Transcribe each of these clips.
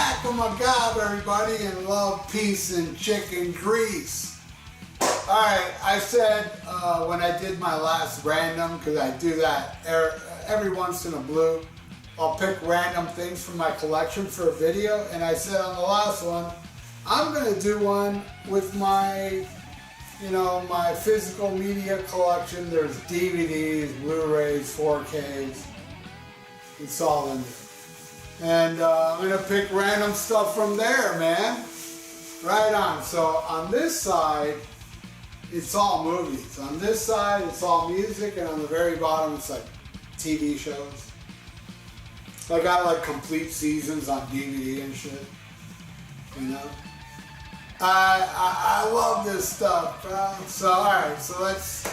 Mac-a-macabre, everybody, and love, peace, and chicken grease. Alright, I said when I did my last random, because I do that every once in a blue, I'll pick random things from my collection for a video, and I said on the last one, I'm going to do one with my, my physical media collection. There's DVDs, Blu-rays, 4Ks, it's all in there. And I'm going to pick random stuff from there, man. Right on. So on this side, it's all movies. On this side, it's all music. And on the very bottom, it's like TV shows. I got like complete seasons on DVD and shit. I love this stuff, bro. So, alright. So let's...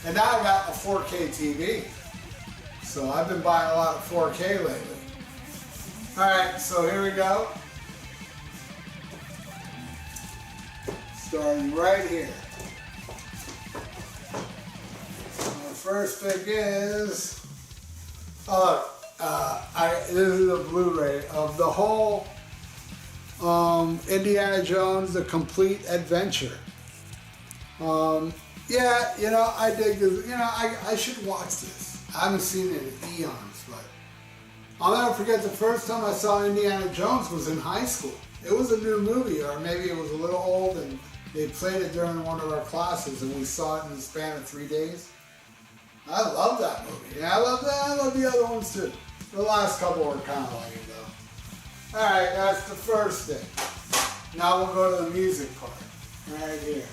And now I got a 4K TV. So I've been buying a lot of 4K lately. Alright, so here we go. Starting right here. The first thing is, this is a Blu-ray of the whole Indiana Jones: The Complete Adventure. Yeah, I dig this. I should watch this. I haven't seen it in eons, but I'll never forget the first time I saw Indiana Jones was in high school. It was a new movie, or maybe it was a little old, and they played it during one of our classes, and we saw it in the span of 3 days. I love that movie. Yeah, I love that. I love the other ones too. The last couple were kind of like it though. Alright, that's the first thing. Now we'll go to the music part. Right here.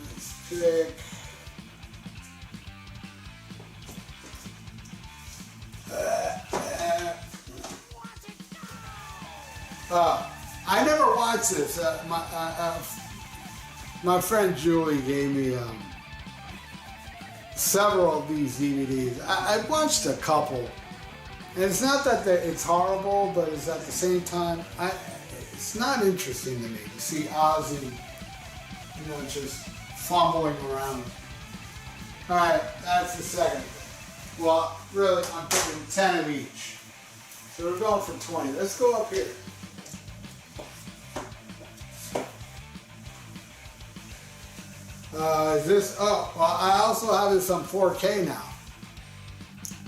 Let's pick... I never watched this. My friend Julie gave me several of these DVDs. I watched a couple, and it's not that it's horrible, but it's at the same time, it's not interesting to me to see Ozzy, just fumbling around. All right, that's the second thing. Well, really, I'm picking 10 of each. So we're going for 20. Let's go up here. I also have this on 4K now.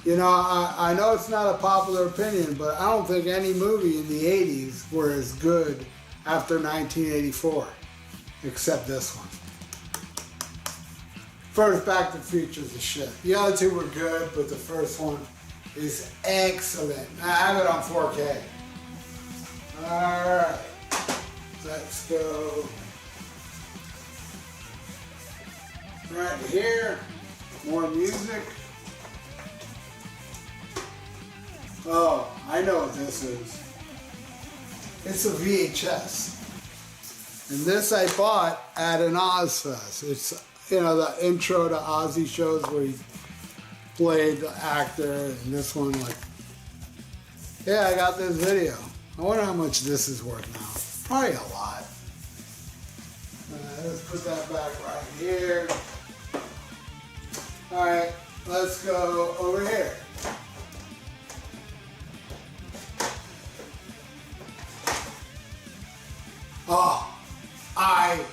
I know it's not a popular opinion, but I don't think any movie in the 80s were as good after 1984, except this one. First Back to the Future is a shit. The other two were good, but the first one is excellent. I have it on 4K. Alright, let's go right here. More music. Oh, I know what this is. It's a VHS. And this I bought at an Ozfest. It's, the intro to Ozzy shows where he played the actor, and this one, yeah, I got this video. I wonder how much this is worth now. Probably a lot. Let's put that back right here. Alright, let's go over here. Oh, I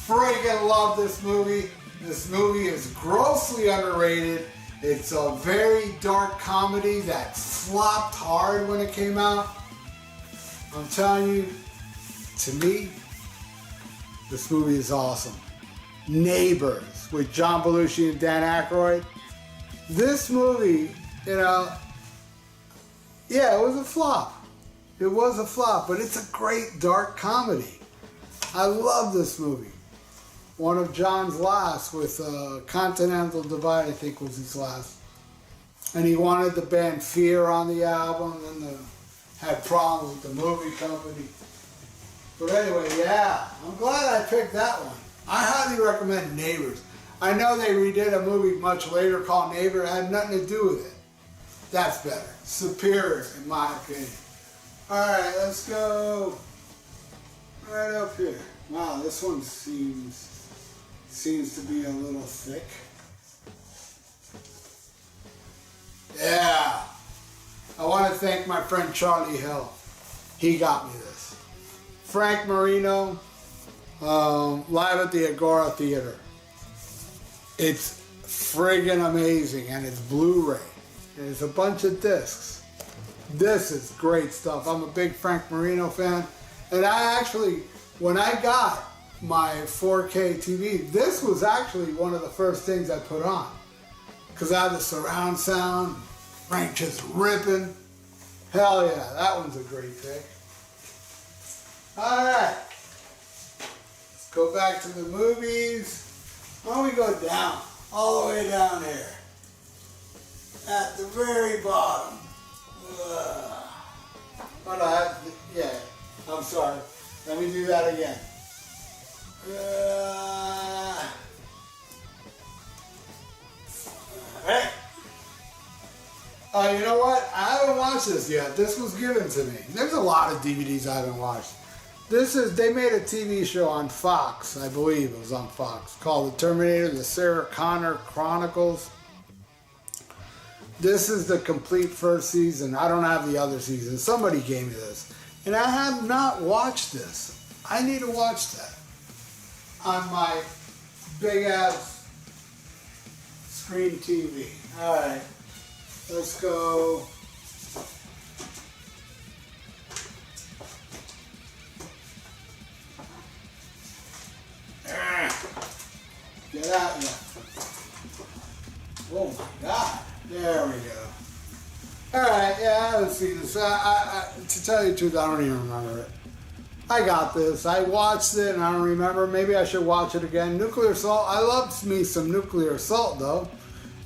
friggin' love this movie. This movie is grossly underrated. It's a very dark comedy that flopped hard when it came out. I'm telling you, to me, this movie is awesome. Neighbors with John Belushi and Dan Aykroyd. This movie, yeah, it was a flop. It was a flop, but it's a great dark comedy. I love this movie. One of John's last with Continental Divide, I think was his last. And he wanted the band VIERA on the album, and had problems with the movie company. But anyway, yeah, I'm glad I picked that one. I highly recommend Neighbors. I know they redid a movie much later called Neighbor. It had nothing to do with it. That's better. Superior, in my opinion. Alright, let's go right up here. Wow, this one seems to be a little thick. Yeah. I want to thank my friend Charlie Hill. he got me this. Frank Marino, live at the Agora Theater. It's friggin' amazing, and it's Blu-ray. And it's a bunch of discs. This is great stuff. I'm a big Frank Marino fan. And I actually, when I got my 4K TV, this was actually one of the first things I put on. Because I had the surround sound, Frank just ripping. Hell yeah, that one's a great pick. Alright, let's go back to the movies. Why don't we go down, all the way down here. At the very bottom. Yeah, I'm sorry. Let me do that again. Alright. You know what? I haven't watched this yet. This was given to me. There's a lot of DVDs I haven't watched. They made a TV show on Fox, I believe it was on Fox, called The Terminator, the Sarah Connor Chronicles. This is the complete first season. I don't have the other seasons. Somebody gave me this. And I have not watched this. I need to watch that on my big ass screen TV. Alright, let's go. Get out here. Oh my God. There we go. Alright, yeah, let's see this. To tell you the truth, I don't even remember it. I got this. I watched it and I don't remember. Maybe I should watch it again. Nuclear Assault. I loved me some Nuclear Assault though.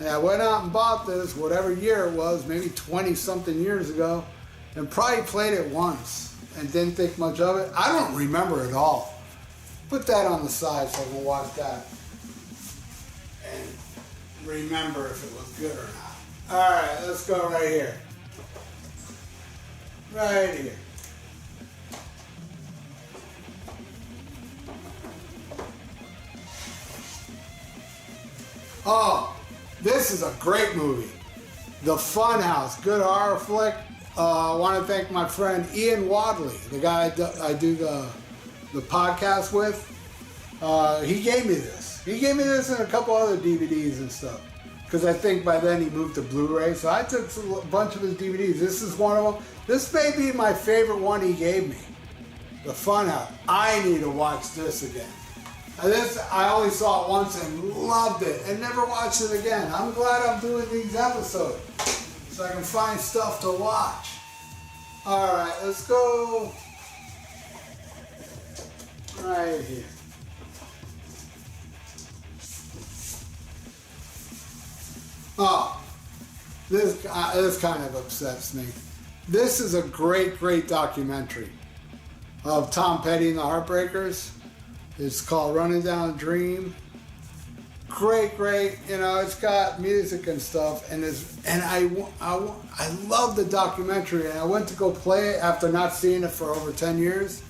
And I went out and bought this, whatever year it was, maybe 20 something years ago, and probably played it once and didn't think much of it. I don't remember it all. Put that on the side so I can watch that and remember if it was good or not. Alright, let's go right here. Right here. Oh, this is a great movie. The Funhouse, good horror flick. I want to thank my friend Ian Wadley, the guy I do the podcast with. He gave me this. He gave me this and a couple other DVDs and stuff. Because I think by then he moved to Blu-ray. So I took a bunch of his DVDs. This is one of them. This may be my favorite one he gave me. The Funhouse. I need to watch this again. And this, I only saw it once and loved it and never watched it again. I'm glad I'm doing these episodes so I can find stuff to watch. Alright, let's go right here. Oh, this kind of upsets me. This is a great, great documentary of Tom Petty and the Heartbreakers. It's called Running Down a Dream. Great, great. You know, it's got music and stuff, and I love the documentary. And I went to go play it after not seeing it for over 10 years,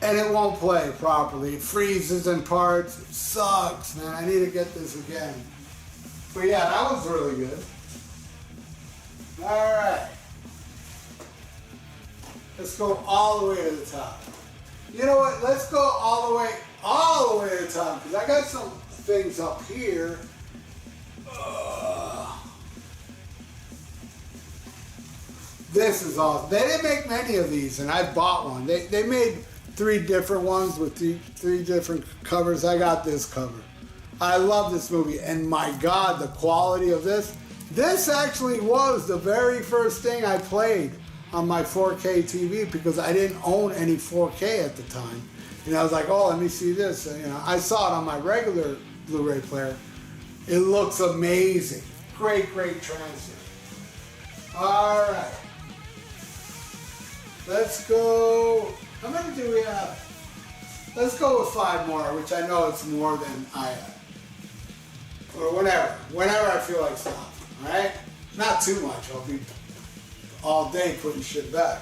and it won't play properly. It freezes in parts. It sucks, man. I need to get this again. But yeah, that was really good. All right, let's go all the way to the top. You know what? Let's go all the way to the top, because I got some things up here. This is awesome. They didn't make many of these, and I bought one. They made 3 different ones with 3 different covers. I got this cover. I love this movie, and my God, the quality of this. This actually was the very first thing I played on my 4K TV, because I didn't own any 4K at the time. And I was like, oh, let me see this. And, you know, I saw it on my regular Blu-ray player. It looks amazing. Great, great transfer. All right. Let's go. How many do we have? Let's go with 5 more, which I know it's more than I have. Or whenever I feel like stopping. All right? Not too much. I'll be all day putting shit back.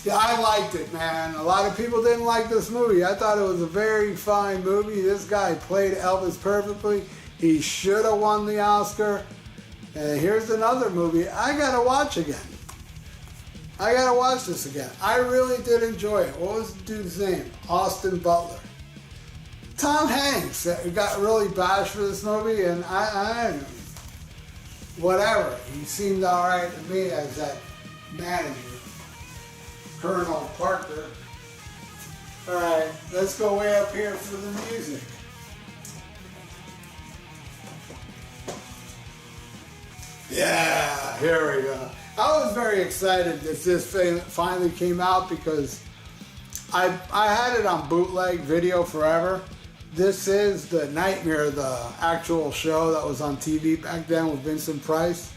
Yeah, I liked it, man. A lot of people didn't like this movie. I thought it was a very fine movie. This guy played Elvis perfectly. He should have won the Oscar. And here's another movie I gotta watch again. I gotta watch this again. I really did enjoy it. What was the dude's name? Austin Butler. Tom Hanks got really bashed for this movie, and whatever. He seemed alright to me as that manager, Colonel Parker. Alright, let's go way up here for the music. Yeah, here we go. I was very excited that this thing finally came out because I had it on bootleg video forever. This is the Nightmare, the actual show that was on TV back then with Vincent Price.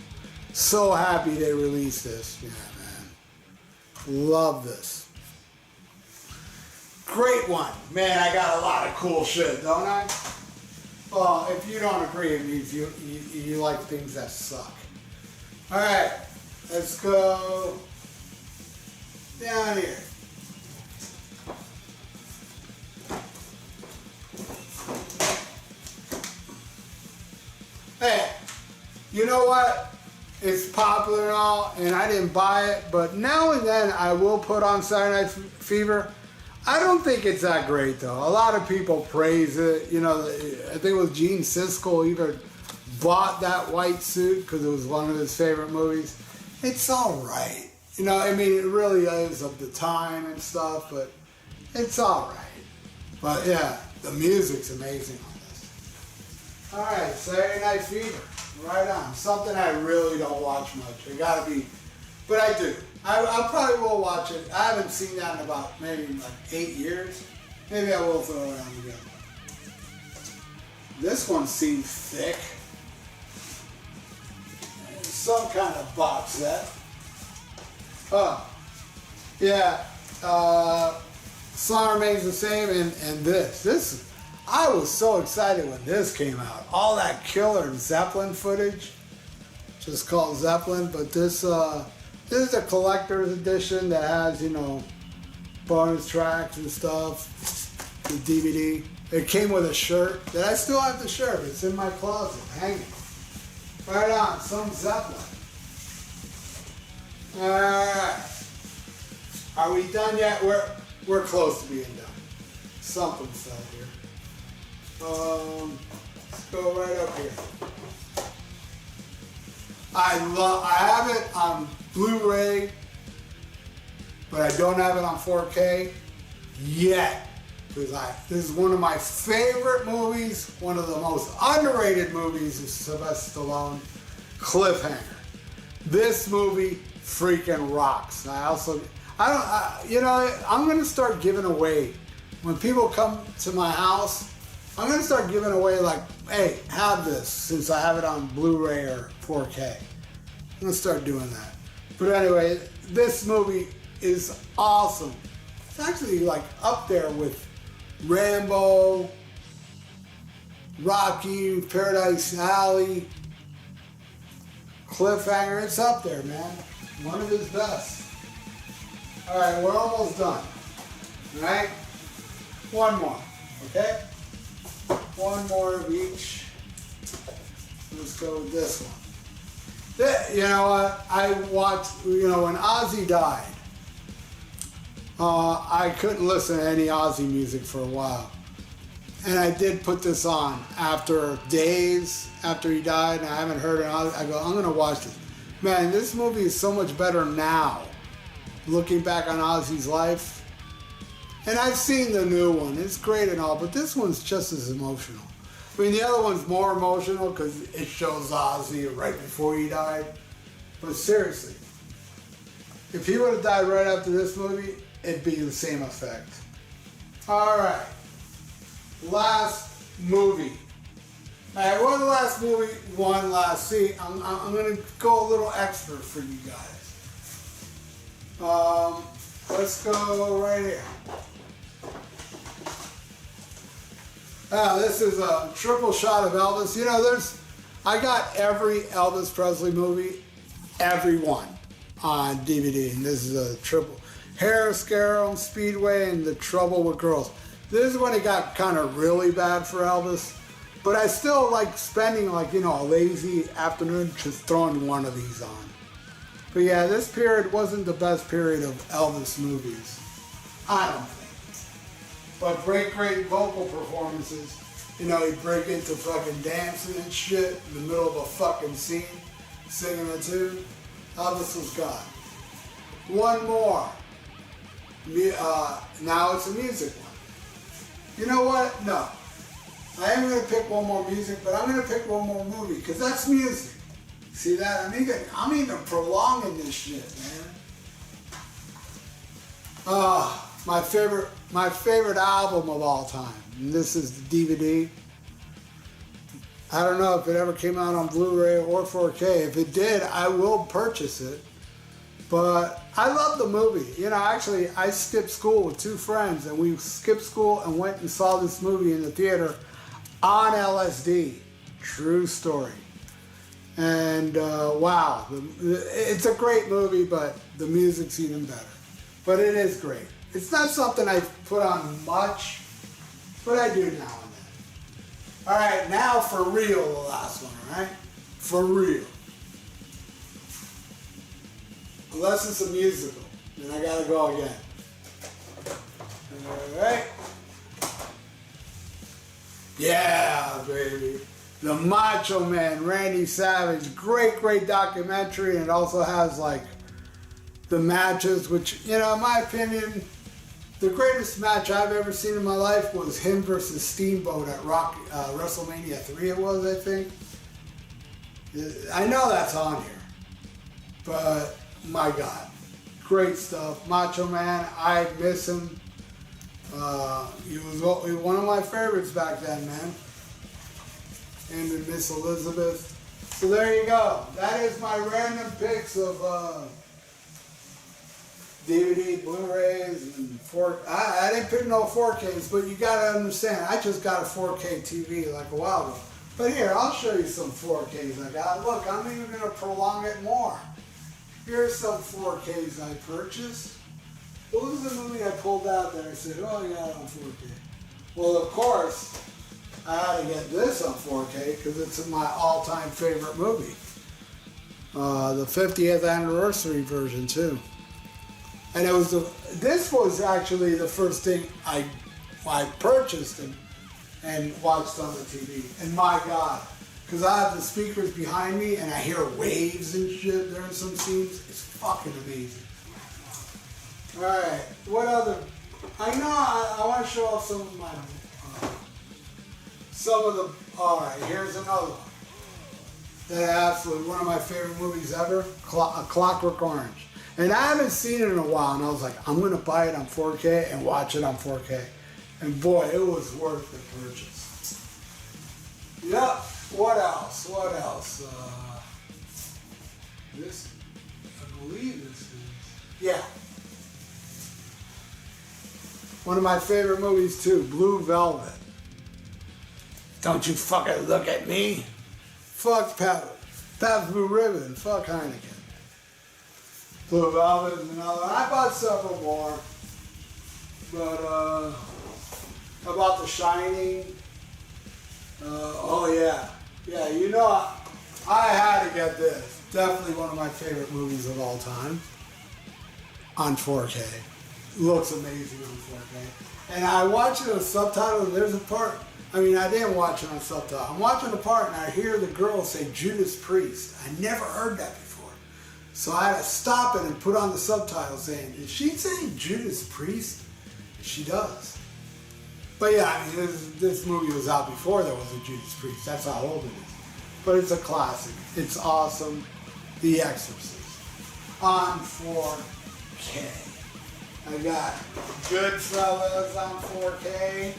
So happy they released this. Yeah, man. Love this. Great one. Man, I got a lot of cool shit, don't I? Well, if you don't agree, it means you like things that suck. Alright, let's go down here. Hey, you know what? It's popular and all, and I didn't buy it, but now and then I will put on Saturday Night Fever. I don't think it's that great though. A lot of people praise it. You know, I think it was Gene Siskel either bought that white suit because it was one of his favorite movies. It's all right. You know, I mean, it really is of the time and stuff, but it's all right. But yeah, the music's amazing on this. All right, Saturday Night Fever, right on. Something I really don't watch much. It gotta be, but I do. I probably will watch it. I haven't seen that in about maybe like 8 years. Maybe I will throw it on again. This one seems thick. Some kind of box set. Oh, yeah. Song remains the same, and this. I was so excited when this came out. All that killer Zeppelin footage, just called Zeppelin, but this is a collector's edition that has, you know, bonus tracks and stuff, the DVD. It came with a shirt, that I still have the shirt. It's in my closet, hanging. Right on, some Zeppelin. Alright. Are we done yet? We're close to being done. Something fell here. Let's go right up here. I have it on Blu-ray, but I don't have it on 4K yet. Because this is one of my favorite movies, one of the most underrated movies of Sylvester Stallone, Cliffhanger. This movie freaking rocks. I'm gonna start giving away, when people come to my house, I'm gonna start giving away like, hey, have this, since I have it on Blu-ray or 4K. I'm gonna start doing that. But anyway, this movie is awesome. It's actually like up there with Rambo, Rocky, Paradise Alley, Cliffhanger. It's up there, man. One of his best. All right, we're almost done. All right, one more, okay? One more of each. Let's go with this one. You know what? I watched, you know, when Ozzy died, I couldn't listen to any Ozzy music for a while. And I did put this on after days after he died, and I haven't heard it. I go, I'm going to watch this. Man, this movie is so much better now, looking back on Ozzy's life. And I've seen the new one. It's great and all, but this one's just as emotional. I mean, the other one's more emotional because it shows Ozzy right before he died. But seriously, if he would have died right after this movie, it'd be the same effect. All right. Last movie. All right, one last movie, one last scene. I'm going to go a little extra for you guys. Let's go right here. This is a triple shot of Elvis. You know, I got every Elvis Presley movie, every one, on DVD. And this is a triple. Harrowscarrow, Speedway, and The Trouble with Girls. This is when it got kind of really bad for Elvis. But I still like spending, like, you know, a lazy afternoon just throwing one of these on. But yeah, this period wasn't the best period of Elvis movies. I don't think. But great vocal performances. You know, he'd break into fucking dancing and shit in the middle of a fucking scene, singing a tune. Elvis was God. One more. Now it's a music one. You know what? No. I am going to pick one more music, but I'm going to pick one more movie, because that's music. See that? I'm even prolonging this shit, man. My favorite album of all time. And this is the DVD. I don't know if it ever came out on Blu-ray or 4K. If it did, I will purchase it. But I love the movie. You know, actually, I skipped school with two friends, and we skipped school and went and saw this movie in the theater on LSD. True story. And wow, it's a great movie, but the music's even better. But it is great. It's not something I put on much, but I do now and then. All right, now for real, the last one, all right? For real. Unless it's a musical, then I gotta go again. All right. Yeah, baby. The Macho Man, Randy Savage. Great documentary, and it also has like the matches, which, you know, in my opinion, the greatest match I've ever seen in my life was him versus Steamboat at WrestleMania 3, it was, I think. I know that's on here, but my God, great stuff. Macho Man, I miss him. He was one of my favorites back then, man. Him and Miss Elizabeth. So there you go. That is my random picks of DVD, Blu-rays, and I didn't pick no 4Ks, but you gotta understand, I just got a 4K TV like a while ago. But here, I'll show you some 4Ks I got. Look, I'm even gonna prolong it more. Here's some 4Ks I purchased. What was the movie I pulled out that I said, oh, I got it on 4K? Well, of course, I had to get this on 4K because it's my all-time favorite movie. The 50th anniversary version, too. And it was this was actually the first thing I purchased and watched on the TV. And my God, because I have the speakers behind me and I hear waves and shit during some scenes. It's fucking amazing. All right, what other? I know I want to show off some of my, all right, here's another one. That absolutely, one of my favorite movies ever, A Clockwork Orange. And I haven't seen it in a while, and I was like, I'm going to buy it on 4K and watch it on 4K. And boy, it was worth the purchase. Yep, what else? This, I believe this is, yeah. One of my favorite movies too, Blue Velvet. Don't you fucking look at me. Fuck Pabst Blue Ribbon. Fuck Heineken. Blue Velvet is another one. I bought several more. But I bought The Shining. Oh yeah. Yeah, you know, I had to get this. Definitely one of my favorite movies of all time. On 4K. Looks amazing on 4K. And I watch it on subtitle, and there's a part, I didn't watch it on subtitle. I'm watching the part and I hear the girl say Judas Priest. I never heard that before. So I had to stop it and put on the subtitle saying, is she saying Judas Priest? She does. But yeah, this movie was out before there was a Judas Priest. That's how old it is. But it's a classic. It's awesome. The Exorcist. On 4K. I got Goodfellas on 4K.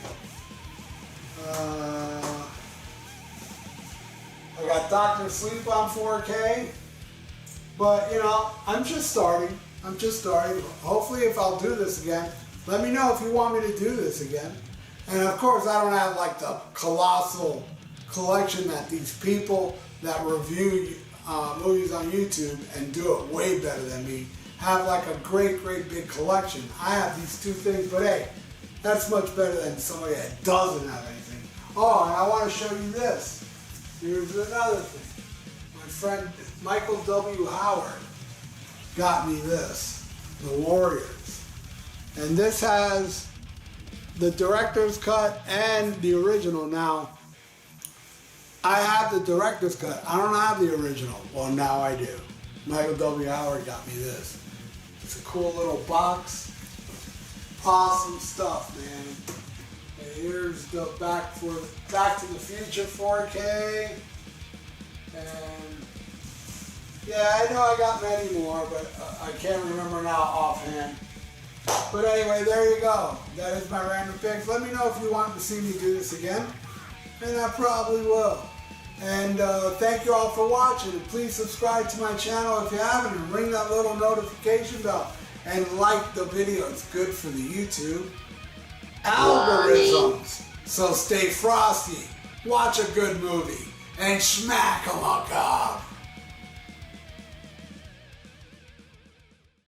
I got Dr. Sleep on 4K. But, you know, I'm just starting. Hopefully, if I'll do this again, let me know if you want me to do this again. And of course, I don't have like the colossal collection that these people that review movies on YouTube and do it way better than me have, like a great big collection. I have these two things, but hey, that's much better than somebody that doesn't have anything. Oh, and I want to show you this. Here's another thing. My friend Michael W. Howard got me this, The Warriors. And this has the director's cut and the original. Now, I have the director's cut. I don't have the original. Well, now I do. Michael W. Howard got me this. It's a cool little box. Awesome stuff, man. And here's the Back to the Future 4K. And yeah, I know I got many more, but I can't remember now offhand. But anyway, there you go. That is my random picks. Let me know if you want to see me do this again, and I probably will. And thank you all for watching. And please subscribe to my channel if you haven't, and ring that little notification bell. And like the video. It's good for the YouTube algorithms. So stay frosty, watch a good movie, and smack 'em up.